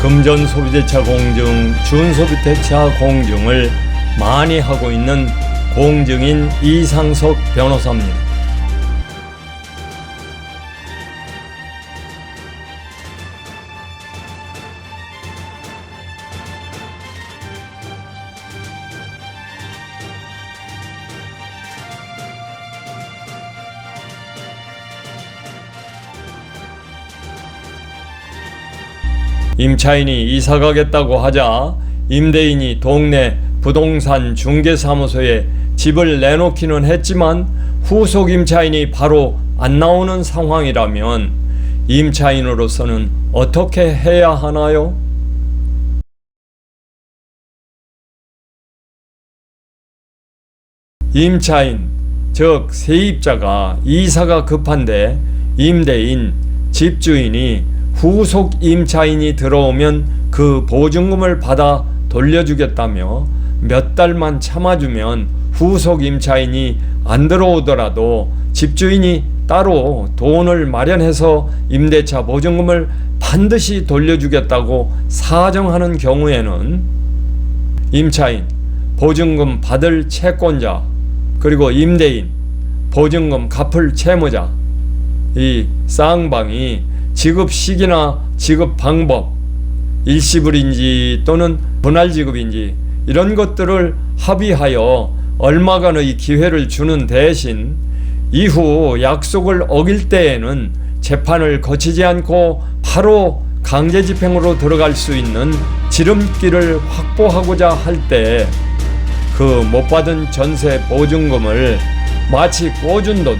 금전 소비대차 공증, 준소비대차 공증을 많이 하고 있는 공증인 이상석 변호사입니다. 임차인이 이사 가겠다고 하자 임대인이 동네 부동산 중개사무소에 집을 내놓기는 했지만 후속 임차인이 바로 안 나오는 상황이라면 임차인으로서는 어떻게 해야 하나요? 임차인, 즉 세입자가 이사가 급한데 임대인, 집주인이 후속 임차인이 들어오면 그 보증금을 받아 돌려주겠다며 몇 달만 참아주면 후속 임차인이 안 들어오더라도 집주인이 따로 돈을 마련해서 임대차 보증금을 반드시 돌려주겠다고 사정하는 경우에는 임차인, 보증금 받을 채권자, 그리고 임대인, 보증금 갚을 채무자, 이 쌍방이 지급 시기나 지급 방법, 일시불인지 또는 분할 지급인지 이런 것들을 합의하여 얼마간의 기회를 주는 대신 이후 약속을 어길 때에는 재판을 거치지 않고 바로 강제집행으로 들어갈 수 있는 지름길을 확보하고자 할 때 그 못 받은 전세 보증금을 마치 꿔준 돈,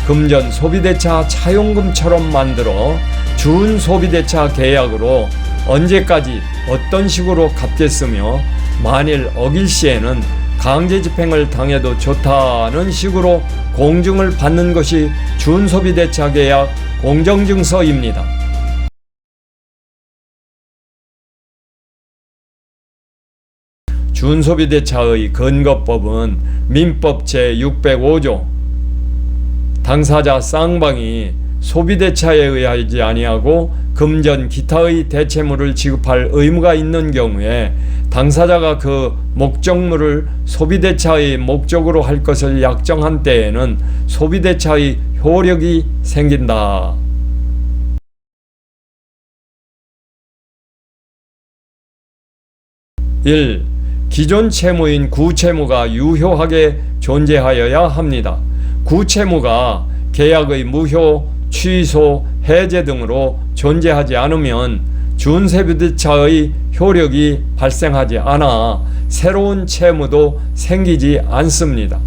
금전 소비대차 차용금처럼 만들어 준소비대차 계약으로 언제까지 어떤 식으로 갚겠으며 만일 어길 시에는 강제집행을 당해도 좋다는 식으로 공증을 받는 것이 준소비대차 계약 공정증서입니다. 준소비대차의 근거법은 민법 제605조 당사자 쌍방이 소비대차에 의하지 아니하고 금전 기타의 대체물을 지급할 의무가 있는 경우에 당사자가 그 목적물을 소비대차의 목적으로 할 것을 약정한 때에는 소비대차의 효력이 생긴다. 1. 기존 채무인 구채무가 유효하게 존재하여야 합니다. 구채무가 계약의 무효, 취소, 해제 등으로 존재하지 않으면 준소비대차의 효력이 발생하지 않아 새로운 채무도 생기지 않습니다.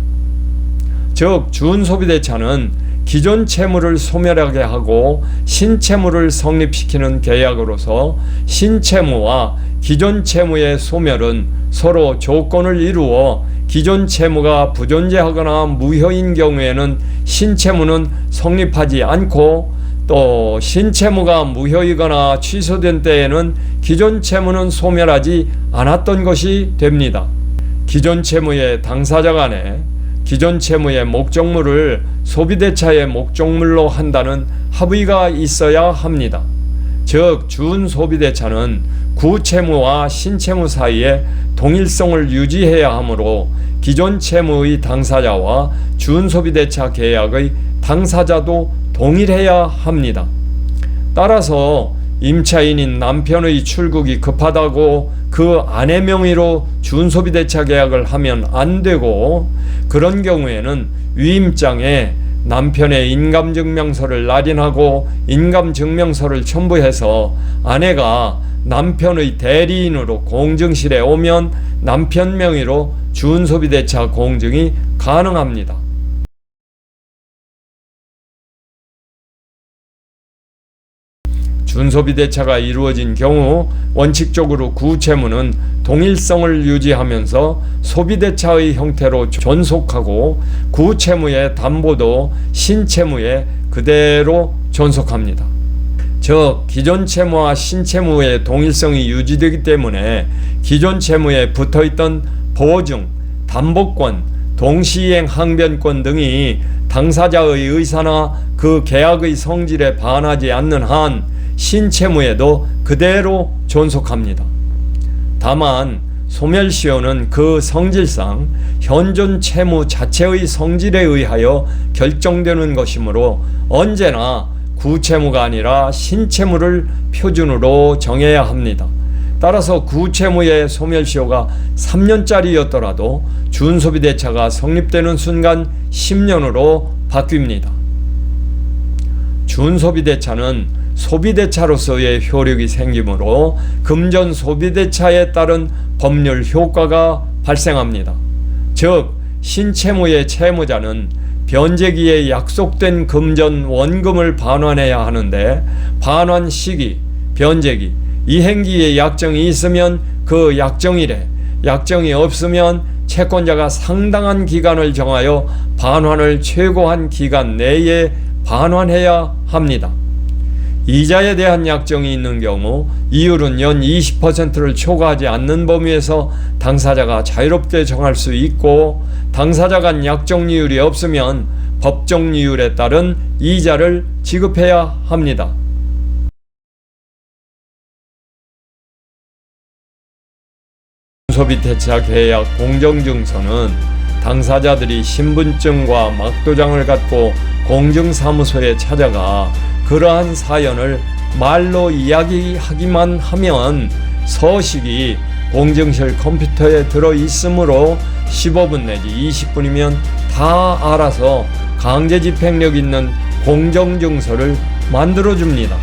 즉 준소비대차는 기존 채무를 소멸하게 하고 신채무를 성립시키는 계약으로서 신채무와 기존 채무의 소멸은 서로 조건을 이루어 기존 채무가 부존재하거나 무효인 경우에는 신채무는 성립하지 않고 또 신채무가 무효이거나 취소된 때에는 기존 채무는 소멸하지 않았던 것이 됩니다. 기존 채무의 당사자 간에 기존 채무의 목적물을 소비대차의 목적물로 한다는 합의가 있어야 합니다. 즉 준소비대차는 구채무와 신채무 사이에 동일성을 유지해야 하므로 기존 채무의 당사자와 준소비대차 계약의 당사자도 동일해야 합니다. 따라서 임차인인 남편의 출국이 급하다고 그 아내 명의로 준소비대차 계약을 하면 안 되고 그런 경우에는 위임장에 남편의 인감증명서를 날인하고 인감증명서를 첨부해서 아내가 남편의 대리인으로 공증실에 오면 남편 명의로 준소비대차 공증이 가능합니다. 준소비대차가 이루어진 경우 원칙적으로 구채무는 동일성을 유지하면서 소비대차의 형태로 존속하고 구채무의 담보도 신채무에 그대로 존속합니다. 즉 기존 채무와 신채무의 동일성이 유지되기 때문에 기존 채무에 붙어있던 보증, 담보권, 동시이행 항변권 등이 당사자의 의사나 그 계약의 성질에 반하지 않는 한 신채무에도 그대로 존속합니다. 다만 소멸시효는 그 성질상 현존 채무 자체의 성질에 의하여 결정되는 것이므로 언제나 구채무가 아니라 신채무를 표준으로 정해야 합니다. 따라서 구채무의 소멸시효가 3년짜리였더라도 준소비대차가 성립되는 순간 10년으로 바뀝니다. 준소비대차는 소비대차로서의 효력이 생기므로 금전 소비대차에 따른 법률 효과가 발생합니다. 즉 신채무의 채무자는 변제기에 약속된 금전 원금을 반환해야 하는데 반환 시기, 변제기, 이행기에 약정이 있으면 그 약정일에, 약정이 없으면 채권자가 상당한 기간을 정하여 반환을 최고한 기간 내에 반환해야 합니다. 이자에 대한 약정이 있는 경우 이율은 연 20%를 초과하지 않는 범위에서 당사자가 자유롭게 정할 수 있고, 당사자 간 약정이율이 없으면 법정이율에 따른 이자를 지급해야 합니다. 준소비대차 계약 공정증서는 당사자들이 신분증과 막도장을 갖고 공증사무소에 찾아가 그러한 사연을 말로 이야기하기만 하면 서식이 공증실 컴퓨터에 들어있으므로 15분 내지 20분이면 다 알아서 강제집행력 있는 공정증서를 만들어줍니다.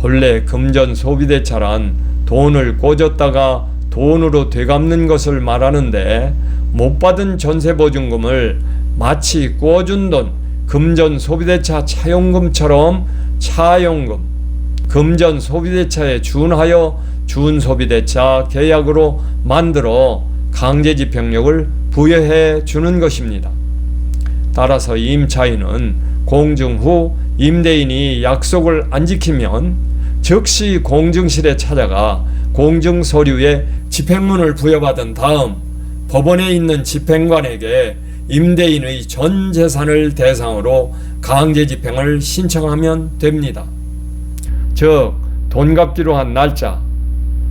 본래 금전소비대차란 돈을 꿔줬다가 돈으로 되갚는 것을 말하는데, 못 받은 전세보증금을 마치 꿔준 돈, 금전소비대차 차용금처럼 차용금, 금전소비대차에 준하여 준소비대차 계약으로 만들어 강제집행력을 부여해 주는 것입니다. 따라서 임차인은 공증 후 임대인이 약속을 안 지키면 즉시 공증실에 찾아가 공증서류에 집행문을 부여받은 다음 법원에 있는 집행관에게 임대인의 전 재산을 대상으로 강제집행을 신청하면 됩니다. 즉 돈 갚기로 한 날짜,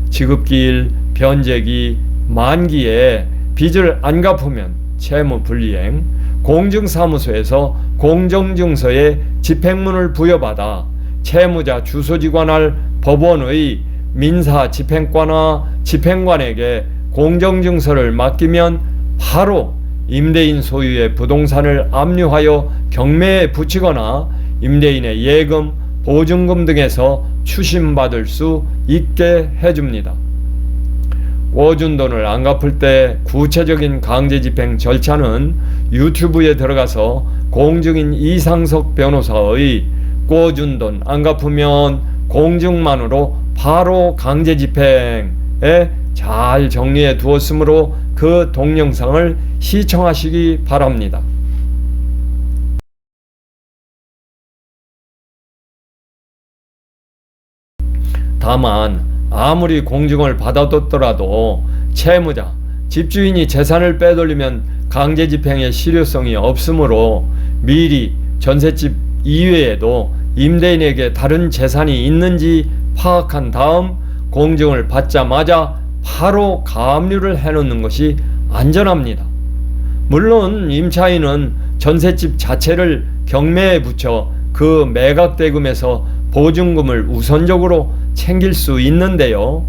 지급기일, 변제기, 만기에 빚을 안 갚으면 채무불이행, 공증사무소에서 공정증서에 집행문을 부여받아 채무자 주소지 관할 법원의 민사집행과나 집행관에게 공정증서를 맡기면 바로 임대인 소유의 부동산을 압류하여 경매에 붙이거나 임대인의 예금, 보증금 등에서 추심받을 수 있게 해줍니다. 꿔준 돈을 안 갚을 때 구체적인 강제집행 절차는 유튜브에 들어가서 공증인 이상석 변호사의 꿔준 돈 안 갚으면 공증만으로 바로 강제집행에 잘 정리해 두었으므로 그 동영상을 시청하시기 바랍니다. 다만 아무리 공증을 받아뒀더라도 채무자, 집주인이 재산을 빼돌리면 강제집행의 실효성이 없으므로 미리 전셋집 이외에도 임대인에게 다른 재산이 있는지 파악한 다음 공증을 받자마자 바로 가압류를 해놓는 것이 안전합니다. 물론 임차인은 전셋집 자체를 경매에 붙여 그 매각대금에서 보증금을 우선적으로 챙길 수 있는데요,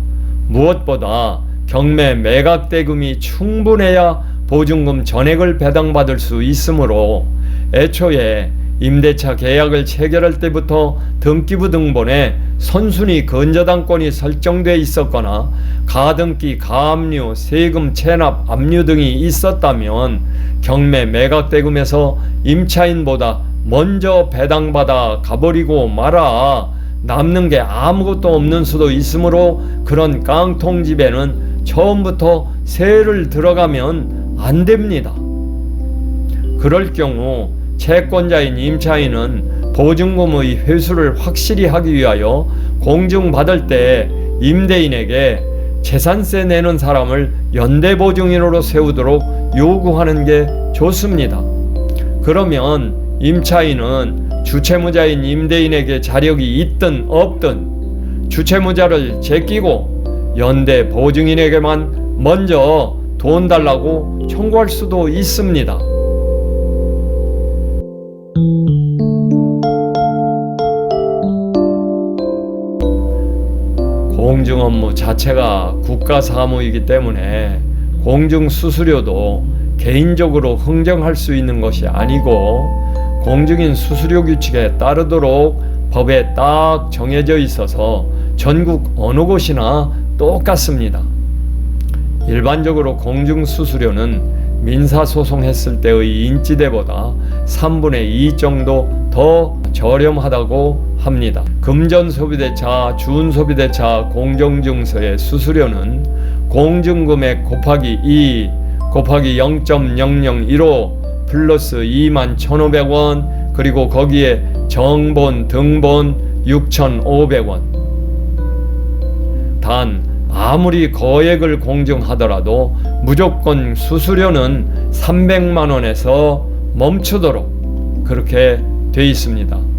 무엇보다 경매 매각대금이 충분해야 보증금 전액을 배당받을 수 있으므로 애초에 임대차 계약을 체결할 때부터 등기부 등본에 선순위 근저당권이 설정돼 있었거나 가등기, 가압류, 세금 체납, 압류 등이 있었다면 경매 매각대금에서 임차인보다 먼저 배당받아 가버리고 말아 남는 게 아무것도 없는 수도 있으므로 그런 깡통집에는 처음부터 세를 들어가면 안 됩니다. 그럴 경우 채권자인 임차인은 보증금의 회수를 확실히 하기 위하여 공증받을 때 임대인에게 재산세 내는 사람을 연대보증인으로 세우도록 요구하는 게 좋습니다. 그러면 임차인은 주채무자인 임대인에게 자력이 있든 없든 주채무자를 제끼고 연대보증인에게만 먼저 돈 달라고 청구할 수도 있습니다. 공증업무 자체가 국가사무이기 때문에 공증수수료도 개인적으로 흥정할 수 있는 것이 아니고 공증인 수수료 규칙에 따르도록 법에 딱 정해져 있어서 전국 어느 곳이나 똑같습니다. 일반적으로 공증수수료는 민사소송했을 때의 인지대보다 3분의 2 정도 더 저렴하다고 합니다. 금전소비대차, 준소비대차 공정증서의 수수료는 공증금액 곱하기 2 곱하기 0.0015 플러스 21,500원 그리고 거기에 정본, 등본 6,500원. 단 아무리 거액을 공증하더라도 무조건 수수료는 300만 원에서 멈추도록 그렇게 돼 있습니다.